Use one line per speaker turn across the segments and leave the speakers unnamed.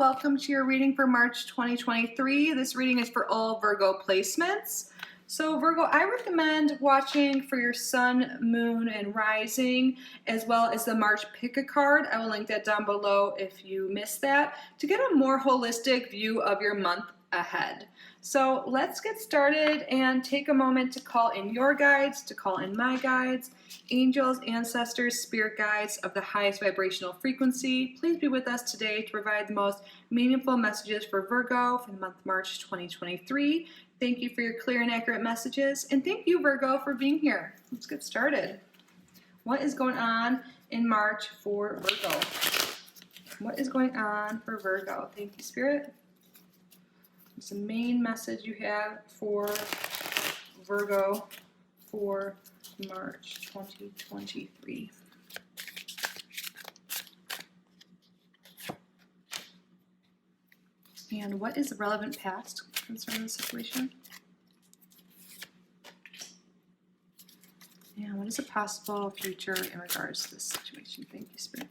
welcome to your reading for March 2023. This reading is for all Virgo placements. So Virgo, I recommend watching for your sun, moon, and rising, as well as the March pick a card. I will link that down below if you missed that, to get a more holistic view of your month ahead. So let's get started and take a moment to call in your guides, to call in my guides, angels, ancestors, spirit guides of the highest vibrational frequency. Please be with us today to provide the most meaningful messages for Virgo for the month of March 2023. Thank you for your clear and accurate messages, and thank you, Virgo, for being here. Let's get started. What is going on in March for Virgo? What is going on for Virgo? Thank you, Spirit. What's the main message you have for Virgo for March 2023? And what is the relevant past concerning the situation? And what is a possible future in regards to this situation? Thank you, Spirit.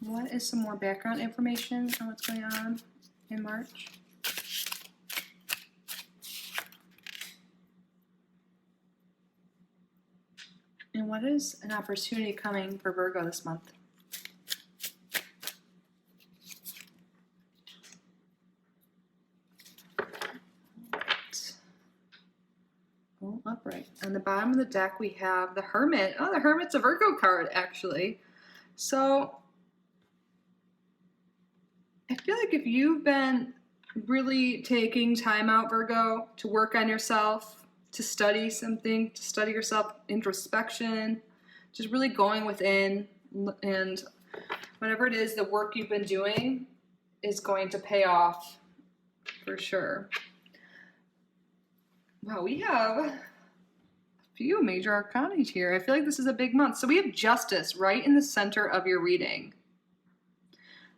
What is some more background information on what's going on in March? And what is an opportunity coming for Virgo this month? Oh, upright. On the bottom of the deck, we have the Hermit. Oh, the Hermit's a Virgo card, actually. So I feel like if you've been really taking time out, Virgo, to work on yourself, to study something, to study yourself, introspection, just really going within, and whatever it is, the work you've been doing is going to pay off for sure. Wow, we have a few major arcana here. I feel like this is a big month. So we have Justice right in the center of your reading.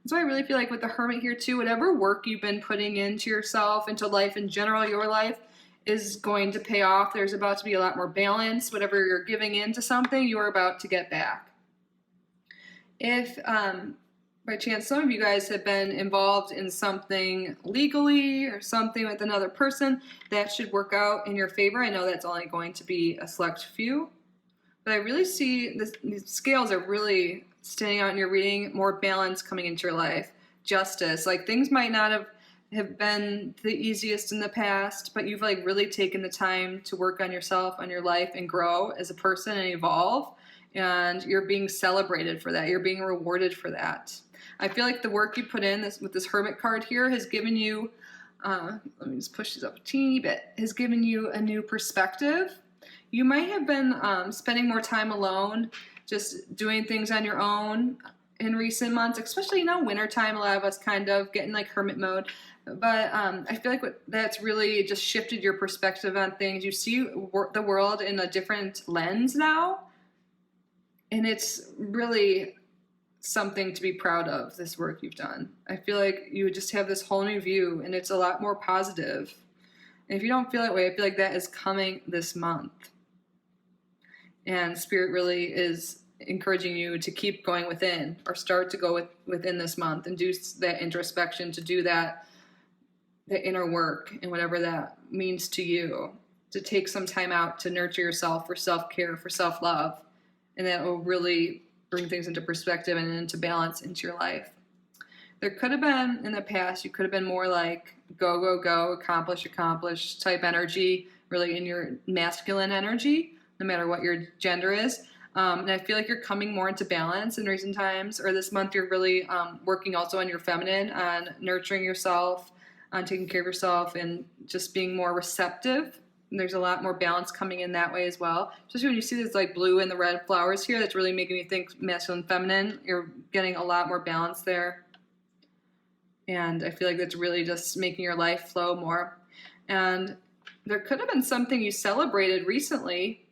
So I really feel like with the Hermit here too, whatever work you've been putting into yourself, into life in general, your life is going to pay off. There's about to be a lot more balance. Whatever you're giving into something, you are about to get back. If by chance some of you guys have been involved in something legally or something with another person, that should work out in your favor. I know that's only going to be a select few, but I really see these scales are really standing out in your reading, more balance coming into your life, justice. Like things might not have been the easiest in the past, but you've like really taken the time to work on yourself, on your life, and grow as a person and evolve. And you're being celebrated for that. You're being rewarded for that. I feel like the work you put in with this Hermit card here has given you, let me just push this up a teeny bit, has given you a new perspective. You might have been spending more time alone, just doing things on your own in recent months, especially, wintertime, a lot of us kind of get in like hermit mode. But I feel like that's really just shifted your perspective on things. You see the world in a different lens now, and it's really something to be proud of, this work you've done. I feel like you just have this whole new view, and it's a lot more positive. And if you don't feel that way, I feel like that is coming this month. And Spirit really is encouraging you to keep going within, or start to go within this month and do that introspection, to do that the inner work, and whatever that means to you, to take some time out to nurture yourself for self-care, for self-love, and that will really bring things into perspective and into balance into your life. There could have been, in the past, you could have been more like go, go, go, accomplish, accomplish type energy, really in your masculine energy, no matter what your gender is. And I feel like you're coming more into balance in recent times, or this month you're really working also on your feminine, on nurturing yourself, on taking care of yourself, and just being more receptive. And there's a lot more balance coming in that way as well. Especially when you see this like blue and the red flowers here, that's really making me think masculine, feminine. You're getting a lot more balance there. And I feel like that's really just making your life flow more. And there could have been something you celebrated recently,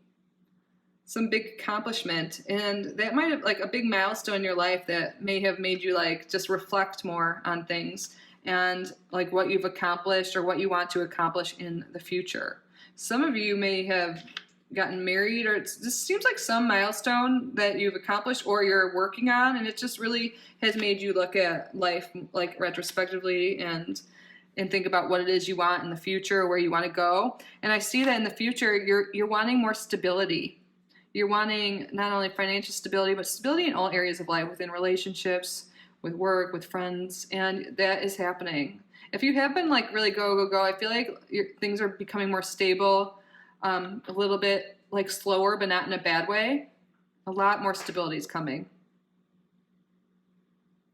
some big accomplishment, and that might have like a big milestone in your life that may have made you like just reflect more on things and like what you've accomplished or what you want to accomplish in the future. Some of you may have gotten married, or it just seems like some milestone that you've accomplished or you're working on, and it just really has made you look at life like retrospectively and think about what it is you want in the future, where you want to go. And I see that in the future you're wanting more stability. You're wanting not only financial stability, but stability in all areas of life, within relationships, with work, with friends, and that is happening. If you have been like really go, I feel like things are becoming more stable, a little bit like slower, but not in a bad way. A lot more stability is coming.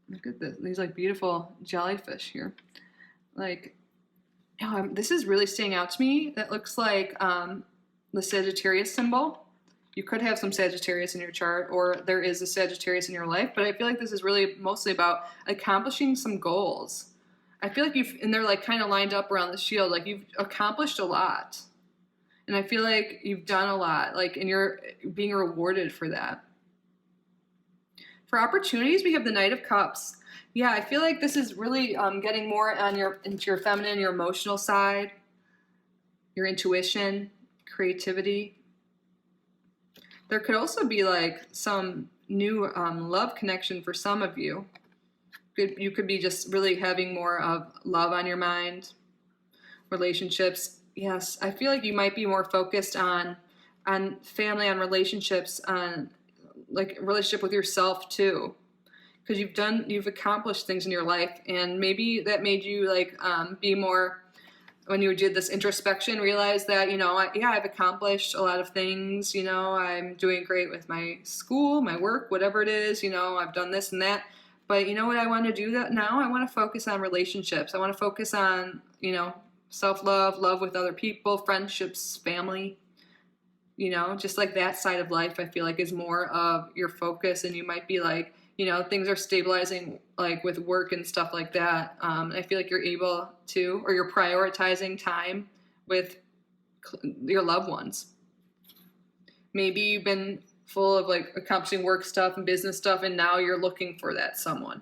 Look at this, these like beautiful jellyfish here. Like, this is really staying out to me. That looks like the Sagittarius symbol. You could have some Sagittarius in your chart, or there is a Sagittarius in your life, but I feel like this is really mostly about accomplishing some goals. I feel like and they're like kind of lined up around the shield, like you've accomplished a lot. And I feel like you've done a lot, like, and you're being rewarded for that. For opportunities, we have the Knight of Cups. Yeah, I feel like this is really getting more on into your feminine, your emotional side, your intuition, creativity. There could also be like some new love connection for some of you. You could be just really having more of love on your mind, relationships. Yes, I feel like you might be more focused on family, on relationships, on like relationship with yourself too, because you've accomplished things in your life, and maybe that made you like be more, when you did this introspection, realize that, I've accomplished a lot of things, I'm doing great with my school, my work, whatever it is, I've done this and that. But you know what I want to do that now? I want to focus on relationships. I want to focus on, self-love, love with other people, friendships, family, just like that side of life, I feel like is more of your focus. And you might be like, things are stabilizing, like with work and stuff like that. I feel like you're able to, or you're prioritizing time with your loved ones. Maybe you've been full of like accomplishing work stuff and business stuff, and now you're looking for that someone.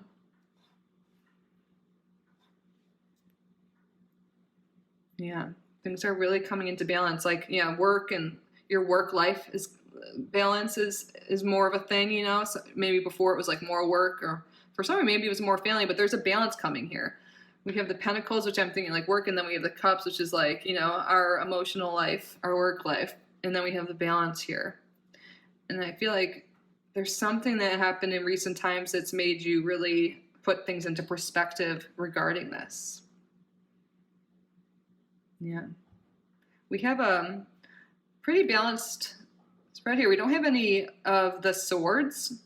Yeah, things are really coming into balance. Like, work and your work life balance is more of a thing, So maybe before it was like more work, or for some maybe it was more family, but there's a balance coming here. We have the Pentacles, which I'm thinking like work, and then we have the Cups, which is like, our emotional life, our work life, and then we have the balance here. And I feel like there's something that happened in recent times that's made you really put things into perspective regarding this. Yeah. We have a pretty balanced spread here. We don't have any of the swords,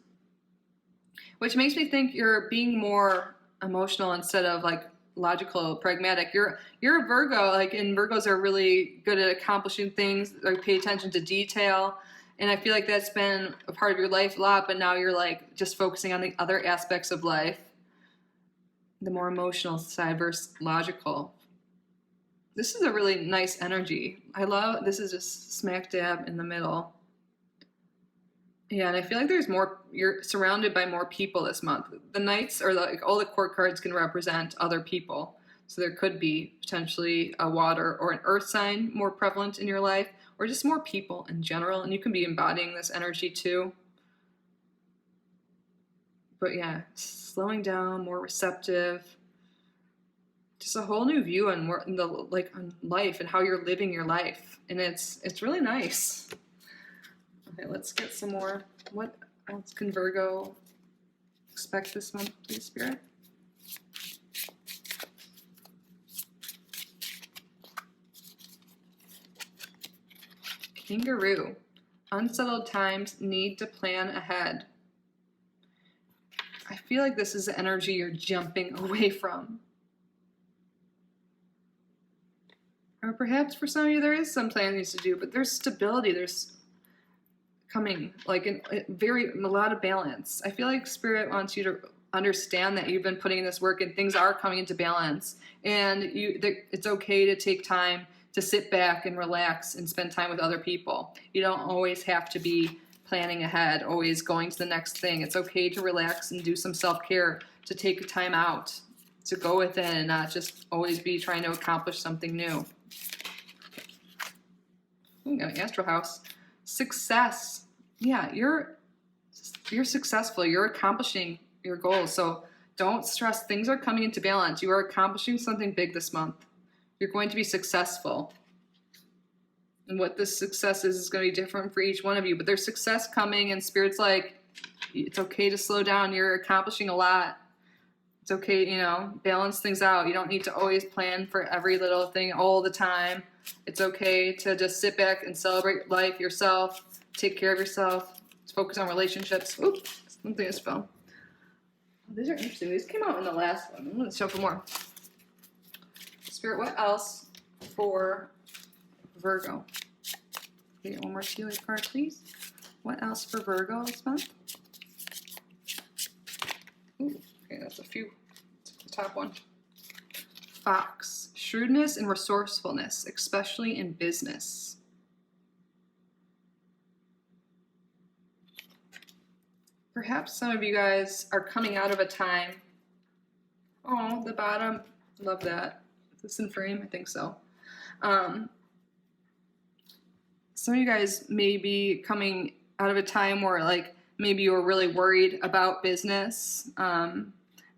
which makes me think you're being more emotional instead of like logical, pragmatic. You're a Virgo, like, and Virgos are really good at accomplishing things, like pay attention to detail. And I feel like that's been a part of your life a lot, but now you're like just focusing on the other aspects of life, the more emotional side versus logical. This is a really nice energy. I love, this is just smack dab in the middle. Yeah, and I feel like there's more, you're surrounded by more people this month. The Knights, or like all the court cards, can represent other people. So there could be potentially a water or an earth sign more prevalent in your life, or just more people in general. And you can be embodying this energy too. But yeah, slowing down, more receptive. Just a whole new view on on life and how you're living your life. And it's really nice. Okay, let's get some more. What else can Virgo expect this month, please, Spirit? Kangaroo. Unsettled times, need to plan ahead. I feel like this is the energy you're jumping away from. Or perhaps for some of you there is some planning to do, but there's stability, there's coming, like a lot of balance. I feel like Spirit wants you to understand that you've been putting in this work and things are coming into balance, and it's okay to take time to sit back and relax and spend time with other people. You don't always have to be planning ahead, always going to the next thing. It's okay to relax and do some self-care, to take time out, to go within and not just always be trying to accomplish something new. Ooh, got an astral house. Success. Yeah, you're successful. You're accomplishing your goals. So don't stress. Things are coming into balance. You are accomplishing something big this month. You're going to be successful. And what this success is going to be different for each one of you. But there's success coming, and Spirit's like, it's okay to slow down. You're accomplishing a lot. It's okay, balance things out. You don't need to always plan for every little thing all the time. It's okay to just sit back and celebrate life, yourself, take care of yourself, focus on relationships. Oops, something just fell. These are interesting. These came out in the last one. I'm going to show for more. Spirit, what else for Virgo? Can we get one more Steely card, please? What else for Virgo this month? Ooh, okay, that's a few. The top one. Fox, shrewdness and resourcefulness, especially in business. Perhaps some of you guys are coming out of a time. Oh, the bottom. Love that. Is this in frame? I think so. Some of you guys may be coming out of a time where maybe you were really worried about business.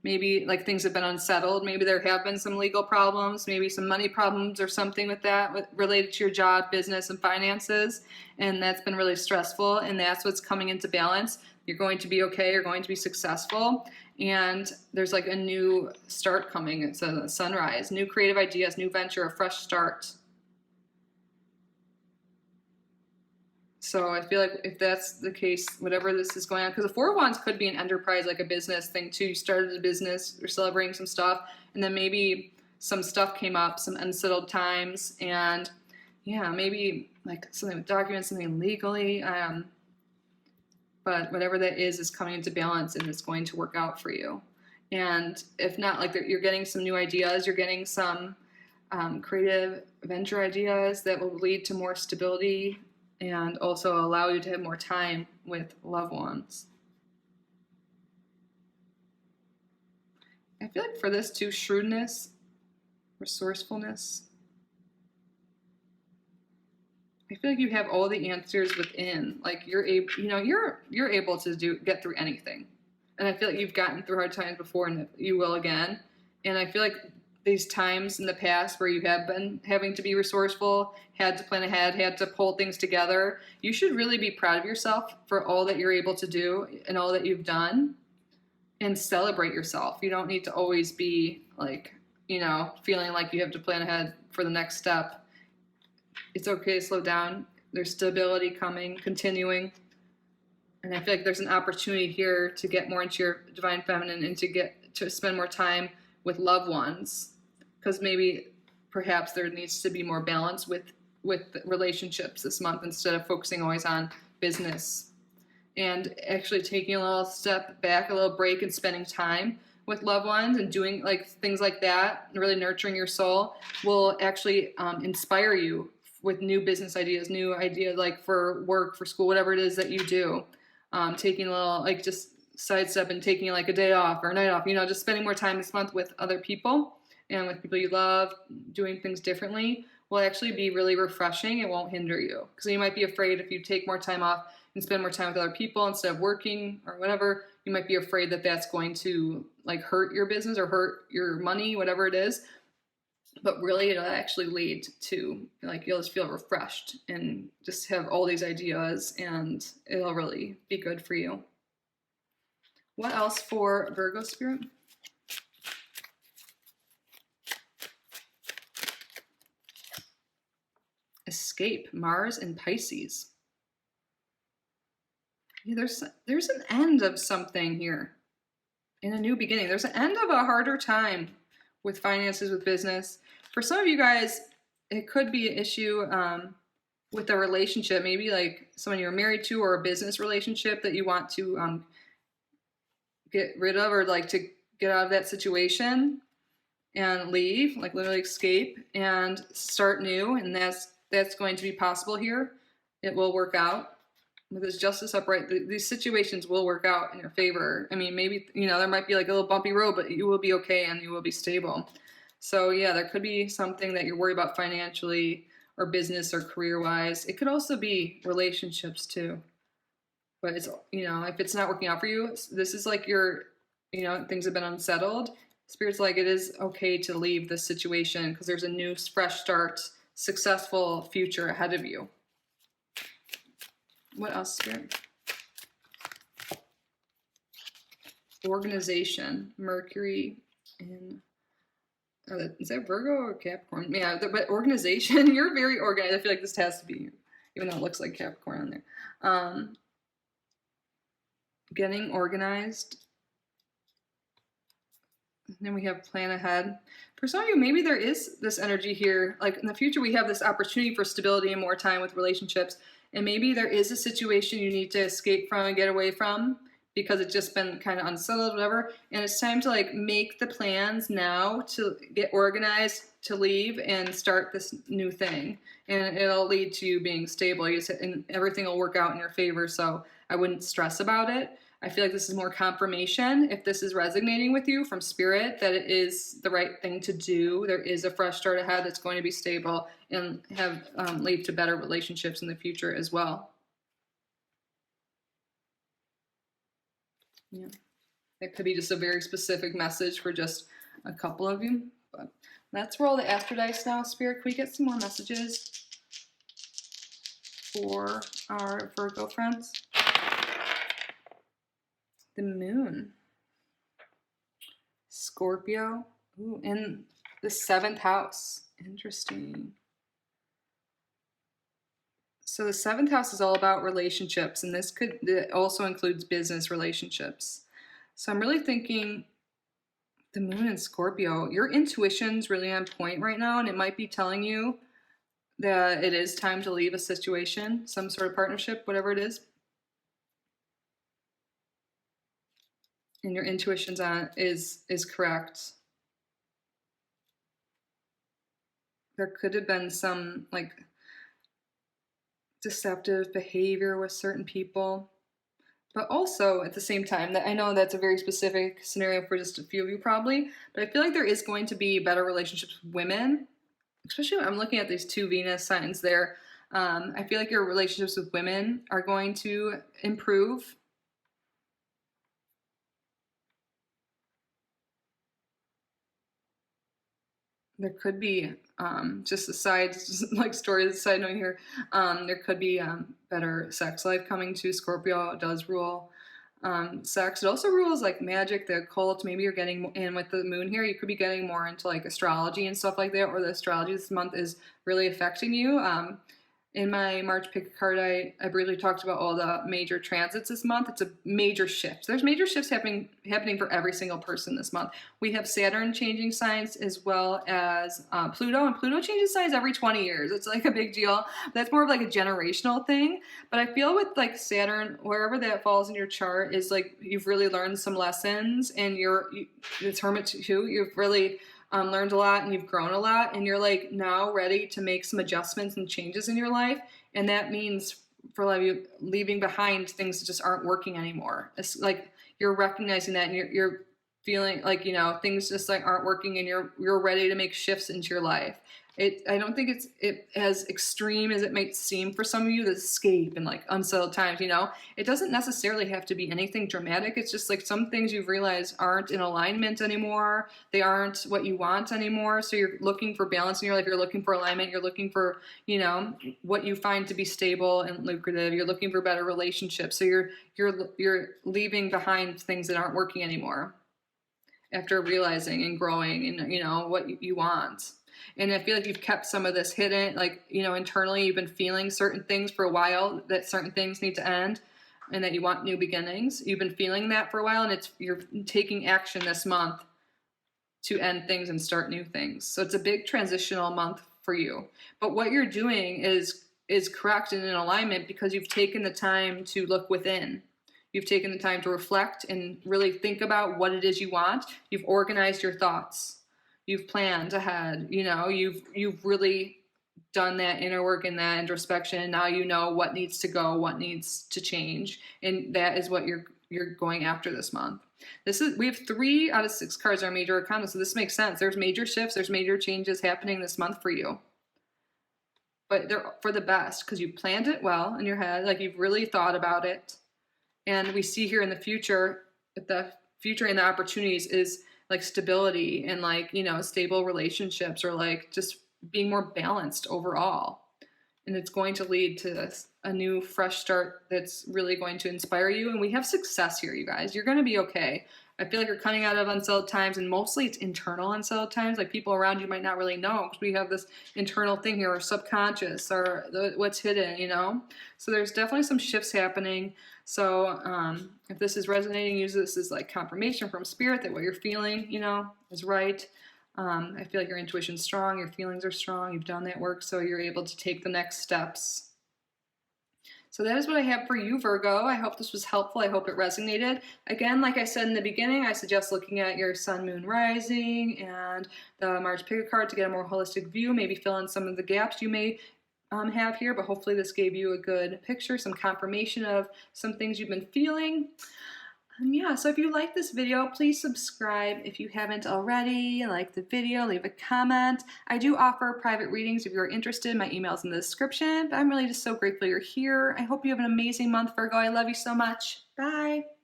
Maybe things have been unsettled. Maybe there have been some legal problems, maybe some money problems or something with that related to your job, business, and finances. And that's been really stressful. And that's what's coming into balance. You're going to be okay. You're going to be successful. And there's a new start coming. It's a sunrise, new creative ideas, new venture, a fresh start. So I feel like if that's the case, whatever this is going on, because the Four of Wands could be an enterprise, a business thing too. You started a business, you're celebrating some stuff, and then maybe some stuff came up, some unsettled times, and yeah, maybe something with documents, something legally. But whatever that is coming into balance, and it's going to work out for you. And if not, you're getting some new ideas, you're getting some creative venture ideas that will lead to more stability and also allow you to have more time with loved ones. I feel like for this too, shrewdness, resourcefulness. I feel like you have all the answers within. You're able to get through anything. And I feel like you've gotten through hard times before, and you will again. And I feel like these times in the past where you have been having to be resourceful, had to plan ahead, had to pull things together, you should really be proud of yourself for all that you're able to do and all that you've done, and celebrate yourself. You don't need to always be feeling like you have to plan ahead for the next step. It's okay to slow down. There's stability coming, continuing. And I feel like there's an opportunity here to get more into your divine feminine and to spend more time with loved ones, because perhaps there needs to be more balance with relationships this month instead of focusing always on business, and actually taking a little step back, a little break, and spending time with loved ones and doing things like that, and really nurturing your soul will actually inspire you with new business ideas, new ideas for work, for school, whatever it is that you do. Taking a little just sidestep and taking a day off or a night off, just spending more time this month with other people and with people you love, doing things differently will actually be really refreshing. It won't hinder you, because you might be afraid if you take more time off and spend more time with other people instead of working or whatever, you might be afraid that that's going to hurt your business or hurt your money, whatever it is. But really it'll actually lead to you'll just feel refreshed and just have all these ideas, and it'll really be good for you. What else for Virgo Spirit? Escape, Mars and Pisces. Yeah, there's an end of something here, and a new beginning. There's an end of a harder time with finances, with business. For some of you guys, it could be an issue with a relationship, maybe someone you're married to, or a business relationship that you want to get rid of, or to get out of that situation and leave, literally escape and start new. And that's going to be possible here. It will work out. With this Justice upright, these situations will work out in your favor. I mean, maybe, there might be a little bumpy road, but you will be okay and you will be stable. So yeah, there could be something that you're worried about financially, or business or career wise. It could also be relationships too. But it's, if it's not working out for you, this is like things have been unsettled. Spirit's like, it is okay to leave this situation because there's a new, fresh start, successful future ahead of you. What else, Spirit? Organization, Mercury in, is that Virgo or Capricorn? Yeah, but organization, you're very organized. I feel like this has to be you, even though it looks like Capricorn on there. Getting organized. And then we have plan ahead. For some of you, maybe there is this energy here. Like in the future, we have this opportunity for stability and more time with relationships. And maybe there is a situation you need to escape from and get away from because it's just been kind of unsettled, whatever. And it's time to like make the plans now to get organized, to leave and start this new thing. And it'll lead to you being stable. And everything will work out in your favor. So I wouldn't stress about it. I feel like this is more confirmation, if this is resonating with you from Spirit, that it is the right thing to do. There is a fresh start ahead that's going to be stable and have lead to better relationships in the future as well. Yeah, it could be just a very specific message for just a couple of you. But let's roll the Astro Dice now, Spirit. Can we get some more messages for our Virgo friends? The Moon, Scorpio, ooh, in the 7th house. Interesting. So the 7th house is all about relationships, and it also includes business relationships. So I'm really thinking the Moon in Scorpio, your intuition's really on point right now, and it might be telling you that it is time to leave a situation, some sort of partnership, whatever it is. And your intuition's is correct. There could have been some like deceptive behavior with certain people, but also at the same time, that I know that's a very specific scenario for just a few of you probably, but I feel like there is going to be better relationships with women, especially when I'm looking at these 2 Venus signs there. I feel like your relationships with women are going to improve. There could be just a side note here. There could be better sex life coming to Scorpio. It does rule sex. It also rules like magic, the occult. Maybe you're getting in with the Moon here. You could be getting more into like astrology and stuff like that, or the astrology this month is really affecting you. In my March pick card, I briefly talked about all the major transits this month. It's a major shift. There's major shifts happening for every single person this month. We have Saturn changing signs as well as Pluto, and Pluto changes signs every 20 years. It's like a big deal. That's more of like a generational thing. But I feel with like Saturn, wherever that falls in your chart, is like you've really learned some lessons, and it's Hermit too. You've really learned a lot and you've grown a lot, and you're like now ready to make some adjustments and changes in your life. And that means for a lot of you leaving behind things that just aren't working anymore. It's like you're recognizing that, and you're feeling like, things just like aren't working, and you're ready to make shifts into your life. I don't think it's as extreme as it might seem for some of you, the escape and like unsettled times, It doesn't necessarily have to be anything dramatic. It's just like some things you've realized aren't in alignment anymore. They aren't what you want anymore. So you're looking for balance in your life. You're looking for alignment. You're looking for, what you find to be stable and lucrative. You're looking for better relationships. So you're leaving behind things that aren't working anymore after realizing and growing and, what you want. And I feel like you've kept some of this hidden, like, internally you've been feeling certain things for a while, that certain things need to end and that you want new beginnings. You've been feeling that for a while, and you're taking action this month to end things and start new things. So it's a big transitional month for you. But what you're doing is correct and in alignment because you've taken the time to look within. You've taken the time to reflect and really think about what it is you want. You've organized your thoughts. You've planned ahead, you've really done that inner work and that introspection. And now you know what needs to go, what needs to change. And that is what you're going after this month. We have 3 out of 6 cards are major arcana. So this makes sense. There's major shifts. There's major changes happening this month for you. but they're for the best because you planned it well in your head, like you've really thought about it. And we see here in the future and the opportunities is like stability and like, you know, stable relationships or like just being more balanced overall. And it's going to lead to a new fresh start that's really going to inspire you. And we have success here, you guys. You're going to be okay. I feel like you're coming out of unsettled times, and mostly it's internal unsettled times. Like people around you might not really know because we have this internal thing here, or subconscious, or what's hidden, you know? So there's definitely some shifts happening. So if this is resonating, use this as like confirmation from spirit that what you're feeling, you know, is right. I feel like your intuition's strong, your feelings are strong, you've done that work, so you're able to take the next steps. So that is what I have for you, Virgo. I hope this was helpful. I hope it resonated. Again, like I said in the beginning, I suggest looking at your sun, moon, rising, and the Mars Picker card to get a more holistic view, maybe fill in some of the gaps you may have here, but hopefully this gave you a good picture, some confirmation of some things you've been feeling. Yeah, so if you like this video, please subscribe if you haven't already. Like the video, leave a comment. I do offer private readings if you're interested. My email's in the description, but I'm really just so grateful you're here. I hope you have an amazing month, Virgo. I love you so much. Bye.